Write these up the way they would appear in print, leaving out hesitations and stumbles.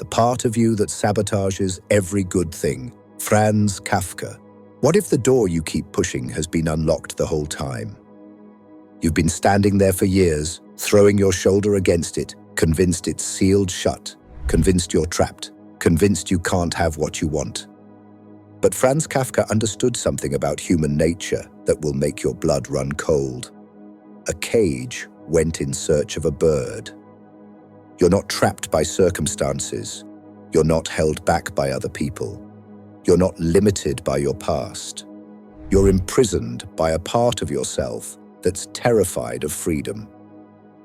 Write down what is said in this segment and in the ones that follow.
The part of you that sabotages every good thing. Franz Kafka. What if the door you keep pushing has been unlocked the whole time? You've been standing there for years, throwing your shoulder against it, convinced it's sealed shut, convinced you're trapped, convinced you can't have what you want. But Franz Kafka understood something about human nature that will make your blood run cold. A cage went in search of a bird. You're not trapped by circumstances. You're not held back by other people. You're not limited by your past. You're imprisoned by a part of yourself that's terrified of freedom.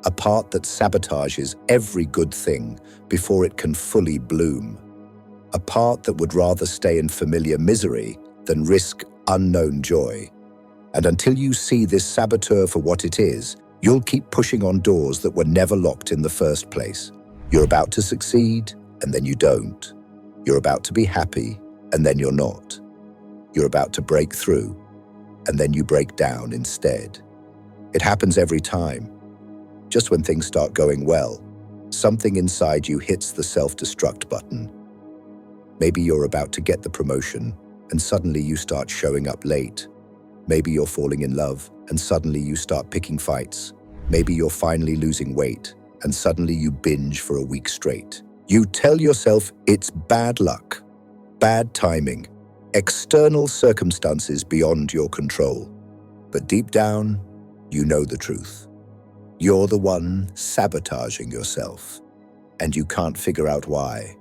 A part that sabotages every good thing before it can fully bloom. A part that would rather stay in familiar misery than risk unknown joy. And until you see this saboteur for what it is, you'll keep pushing on doors that were never locked in the first place. You're about to succeed, and then you don't. You're about to be happy, and then you're not. You're about to break through, and then you break down instead. It happens every time. Just when things start going well, something inside you hits the self-destruct button. Maybe you're about to get the promotion, and suddenly you start showing up late. Maybe you're falling in love, and suddenly you start picking fights. Maybe you're finally losing weight, and suddenly you binge for a week straight. You tell yourself it's bad luck, bad timing, external circumstances beyond your control. But deep down, you know the truth. You're the one sabotaging yourself, and you can't figure out why.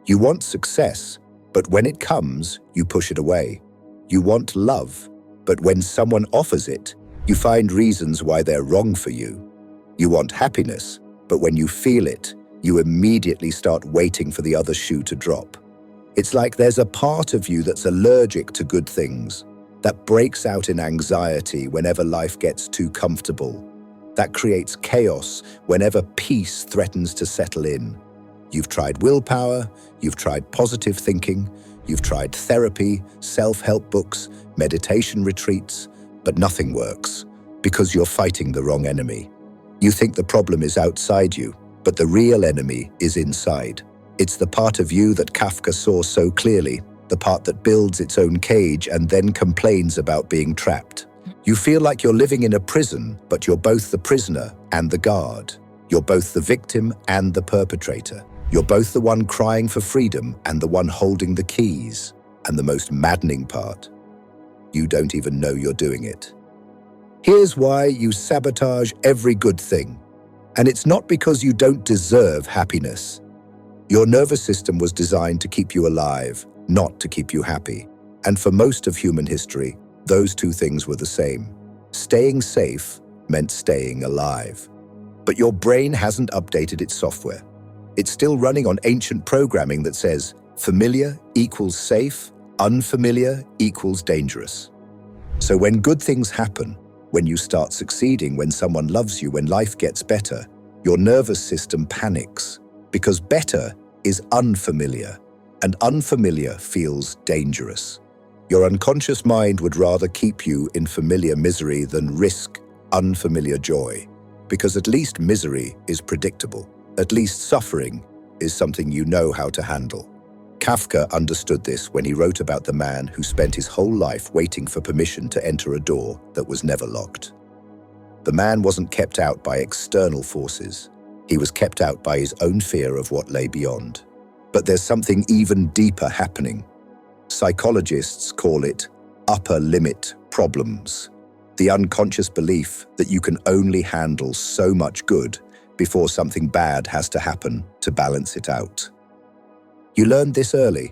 You want success, but when it comes, you push it away. You want love, but when someone offers it, you find reasons why they're wrong for you. You want happiness, but when you feel it, you immediately start waiting for the other shoe to drop. It's like there's a part of you that's allergic to good things, that breaks out in anxiety whenever life gets too comfortable, that creates chaos whenever peace threatens to settle in. You've tried willpower, you've tried positive thinking, you've tried therapy, self-help books, meditation retreats, but nothing works because you're fighting the wrong enemy. You think the problem is outside you, but the real enemy is inside. It's the part of you that Kafka saw so clearly, the part that builds its own cage and then complains about being trapped. You feel like you're living in a prison, but you're both the prisoner and the guard. You're both the victim and the perpetrator. You're both the one crying for freedom and the one holding the keys. And the most maddening part, you don't even know you're doing it. Here's why you sabotage every good thing. And it's not because you don't deserve happiness. Your nervous system was designed to keep you alive, not to keep you happy. And for most of human history, those two things were the same. Staying safe meant staying alive. But your brain hasn't updated its software. It's still running on ancient programming that says, familiar equals safe, unfamiliar equals dangerous. So when good things happen, when you start succeeding, when someone loves you, when life gets better, your nervous system panics because better is unfamiliar, and unfamiliar feels dangerous. Your unconscious mind would rather keep you in familiar misery than risk unfamiliar joy, because at least misery is predictable. At least suffering is something you know how to handle. Kafka understood this when he wrote about the man who spent his whole life waiting for permission to enter a door that was never locked. The man wasn't kept out by external forces. He was kept out by his own fear of what lay beyond. But there's something even deeper happening. Psychologists call it upper limit problems. The unconscious belief that you can only handle so much good before something bad has to happen to balance it out. You learned this early.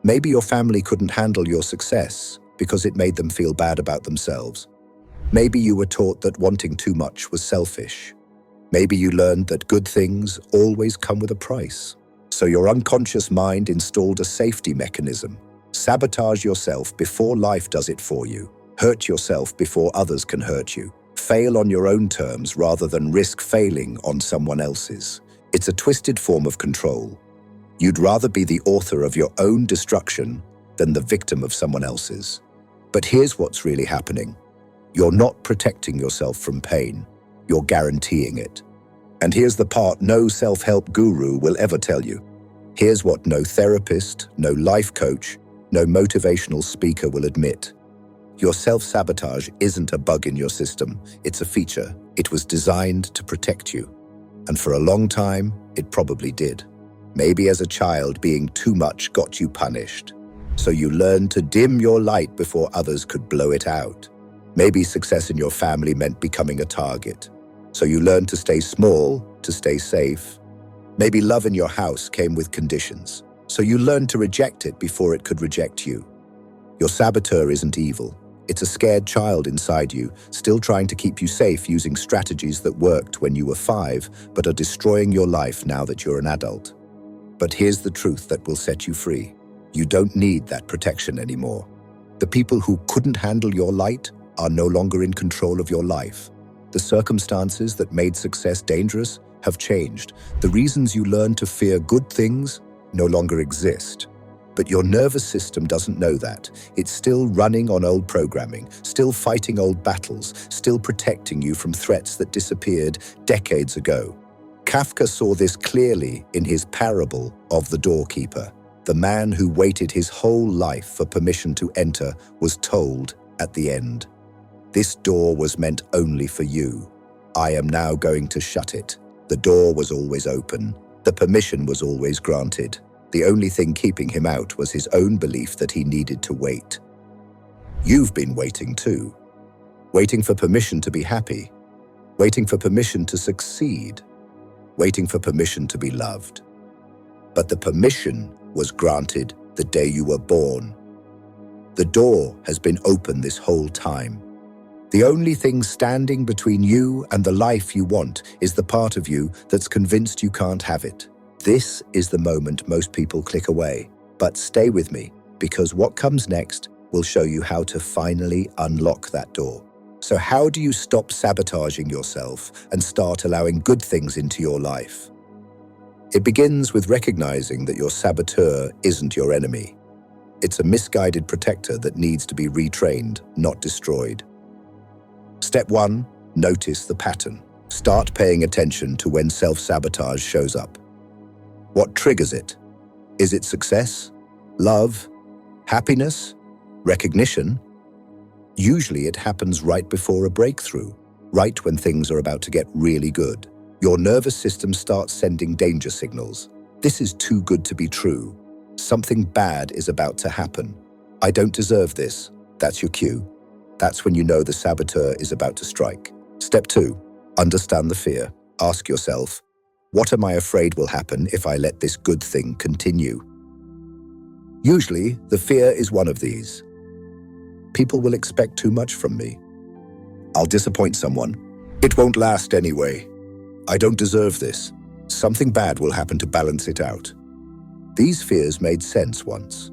Maybe your family couldn't handle your success because it made them feel bad about themselves. Maybe you were taught that wanting too much was selfish. Maybe you learned that good things always come with a price. So your unconscious mind installed a safety mechanism. Sabotage yourself before life does it for you. Hurt yourself before others can hurt you. Fail on your own terms rather than risk failing on someone else's. It's a twisted form of control. You'd rather be the author of your own destruction than the victim of someone else's. But here's what's really happening. You're not protecting yourself from pain. You're guaranteeing it. And here's the part no self-help guru will ever tell you. Here's what no therapist, no life coach, no motivational speaker will admit. Your self-sabotage isn't a bug in your system, it's a feature. It was designed to protect you. And for a long time, it probably did. Maybe as a child, being too much got you punished. So you learned to dim your light before others could blow it out. Maybe success in your family meant becoming a target. So you learned to stay small, to stay safe. Maybe love in your house came with conditions. So you learned to reject it before it could reject you. Your saboteur isn't evil. It's a scared child inside you, still trying to keep you safe using strategies that worked when you were 5, but are destroying your life now that you're an adult. But here's the truth that will set you free. You don't need that protection anymore. The people who couldn't handle your light are no longer in control of your life. The circumstances that made success dangerous have changed. The reasons you learned to fear good things no longer exist. But your nervous system doesn't know that. It's still running on old programming, still fighting old battles, still protecting you from threats that disappeared decades ago. Kafka saw this clearly in his parable of the doorkeeper. The man who waited his whole life for permission to enter was told at the end, "This door was meant only for you. I am now going to shut it." The door was always open. The permission was always granted. The only thing keeping him out was his own belief that he needed to wait. You've been waiting too. Waiting for permission to be happy. Waiting for permission to succeed. Waiting for permission to be loved. But the permission was granted the day you were born. The door has been open this whole time. The only thing standing between you and the life you want is the part of you that's convinced you can't have it. This is the moment most people click away. But stay with me, because what comes next will show you how to finally unlock that door. So how do you stop sabotaging yourself and start allowing good things into your life? It begins with recognizing that your saboteur isn't your enemy. It's a misguided protector that needs to be retrained, not destroyed. Step 1, notice the pattern. Start paying attention to when self-sabotage shows up. What triggers it? Is it success, love, happiness, recognition? Usually it happens right before a breakthrough, right when things are about to get really good. Your nervous system starts sending danger signals. This is too good to be true. Something bad is about to happen. I don't deserve this. That's your cue. That's when you know the saboteur is about to strike. Step 2, understand the fear. Ask yourself, what am I afraid will happen if I let this good thing continue? Usually, the fear is one of these. People will expect too much from me. I'll disappoint someone. It won't last anyway. I don't deserve this. Something bad will happen to balance it out. These fears made sense once,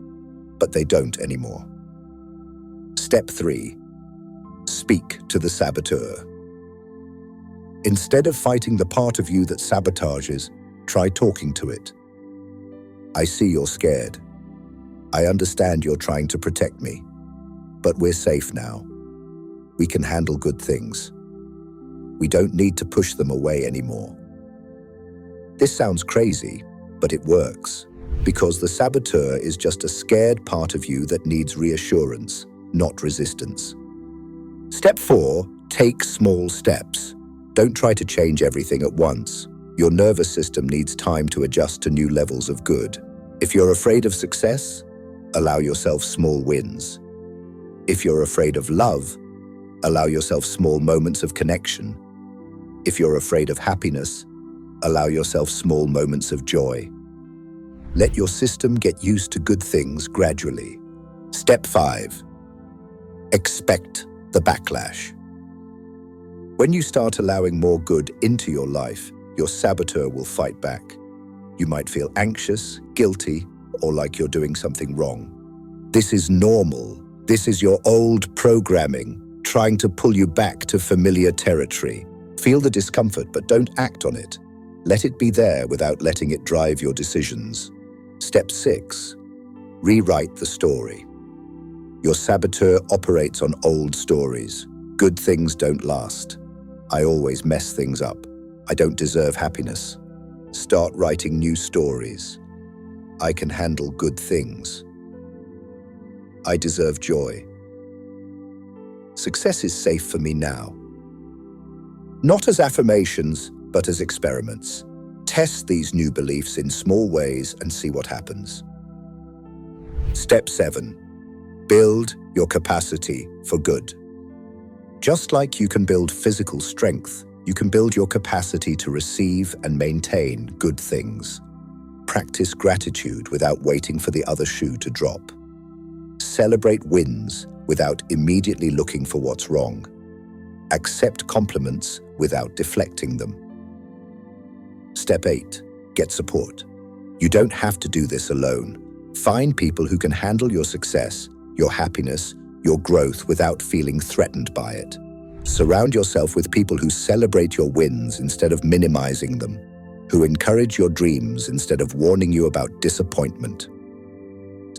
but they don't anymore. Step 3, speak to the saboteur. Instead of fighting the part of you that sabotages, try talking to it. I see you're scared. I understand you're trying to protect me. But we're safe now. We can handle good things. We don't need to push them away anymore. This sounds crazy, but it works. Because the saboteur is just a scared part of you that needs reassurance, not resistance. Step 4, take small steps. Don't try to change everything at once. Your nervous system needs time to adjust to new levels of good. If you're afraid of success, allow yourself small wins. If you're afraid of love, allow yourself small moments of connection. If you're afraid of happiness, allow yourself small moments of joy. Let your system get used to good things gradually. Step 5, expect the backlash. When you start allowing more good into your life, your saboteur will fight back. You might feel anxious, guilty, or like you're doing something wrong. This is normal. This is your old programming, trying to pull you back to familiar territory. Feel the discomfort, but don't act on it. Let it be there without letting it drive your decisions. Step 6, rewrite the story. Your saboteur operates on old stories. Good things don't last. I always mess things up. I don't deserve happiness. Start writing new stories. I can handle good things. I deserve joy. Success is safe for me now. Not as affirmations, but as experiments. Test these new beliefs in small ways and see what happens. Step 7. Build your capacity for good. Just like you can build physical strength, you can build your capacity to receive and maintain good things. Practice gratitude without waiting for the other shoe to drop. Celebrate wins without immediately looking for what's wrong. Accept compliments without deflecting them. Step 8. Get support. You don't have to do this alone. Find people who can handle your success, your happiness, your growth without feeling threatened by it. Surround yourself with people who celebrate your wins instead of minimizing them, who encourage your dreams instead of warning you about disappointment.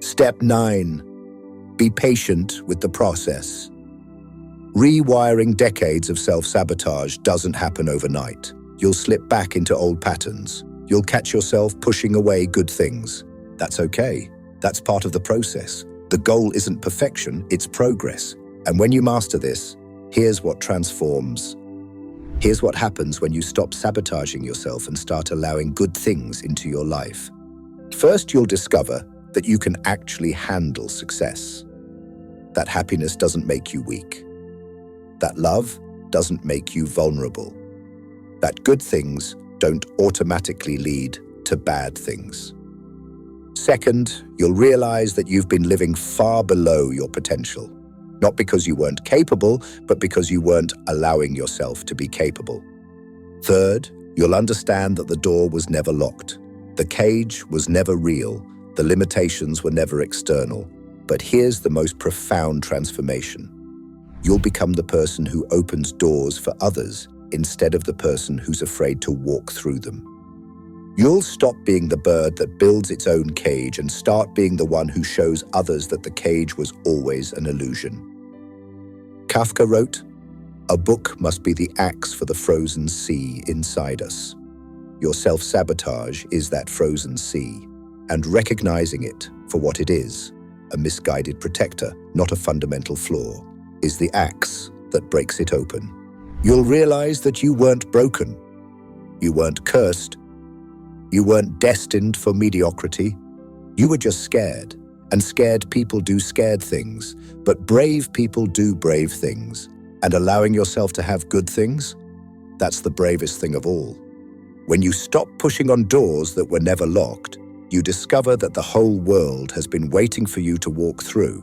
Step 9. Be patient with the process. Rewiring decades of self-sabotage doesn't happen overnight. You'll slip back into old patterns. You'll catch yourself pushing away good things. That's okay. That's part of the process. The goal isn't perfection, it's progress. And when you master this, here's what transforms. Here's what happens when you stop sabotaging yourself and start allowing good things into your life. First, you'll discover that you can actually handle success. That happiness doesn't make you weak. That love doesn't make you vulnerable. That good things don't automatically lead to bad things. Second, you'll realize that you've been living far below your potential. Not because you weren't capable, but because you weren't allowing yourself to be capable. Third, you'll understand that the door was never locked. The cage was never real. The limitations were never external. But here's the most profound transformation. You'll become the person who opens doors for others instead of the person who's afraid to walk through them. You'll stop being the bird that builds its own cage and start being the one who shows others that the cage was always an illusion. Kafka wrote, "A book must be the axe for the frozen sea inside us." Your self-sabotage is that frozen sea, and recognizing it for what it is, a misguided protector, not a fundamental flaw, is the axe that breaks it open. You'll realize that you weren't broken. You weren't cursed. You weren't destined for mediocrity. You were just scared, and scared people do scared things, but brave people do brave things. And allowing yourself to have good things, that's the bravest thing of all. When you stop pushing on doors that were never locked, you discover that the whole world has been waiting for you to walk through.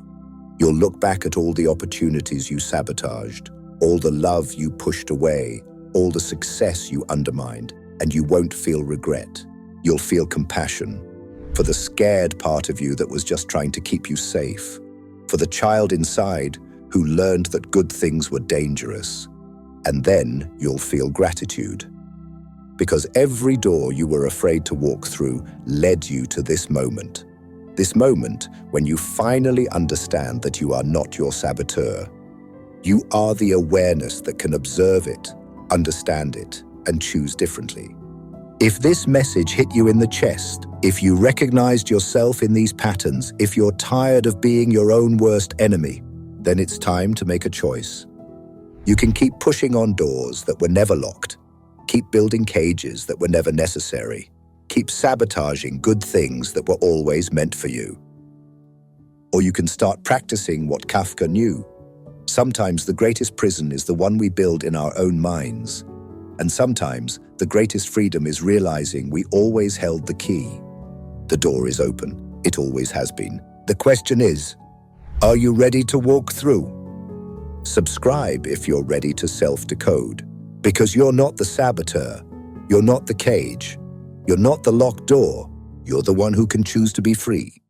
You'll look back at all the opportunities you sabotaged, all the love you pushed away, all the success you undermined, and you won't feel regret. You'll feel compassion for the scared part of you that was just trying to keep you safe, for the child inside who learned that good things were dangerous. And then you'll feel gratitude, because every door you were afraid to walk through led you to this moment when you finally understand that you are not your saboteur. You are the awareness that can observe it, understand it, and choose differently. If this message hit you in the chest, if you recognized yourself in these patterns, if you're tired of being your own worst enemy, then it's time to make a choice. You can keep pushing on doors that were never locked, keep building cages that were never necessary, keep sabotaging good things that were always meant for you. Or you can start practicing what Kafka knew. Sometimes the greatest prison is the one we build in our own minds. And sometimes the greatest freedom is realizing we always held the key. The door is open. It always has been. The question is, are you ready to walk through? Subscribe if you're ready to self-decode. Because you're not the saboteur. You're not the cage. You're not the locked door. You're the one who can choose to be free.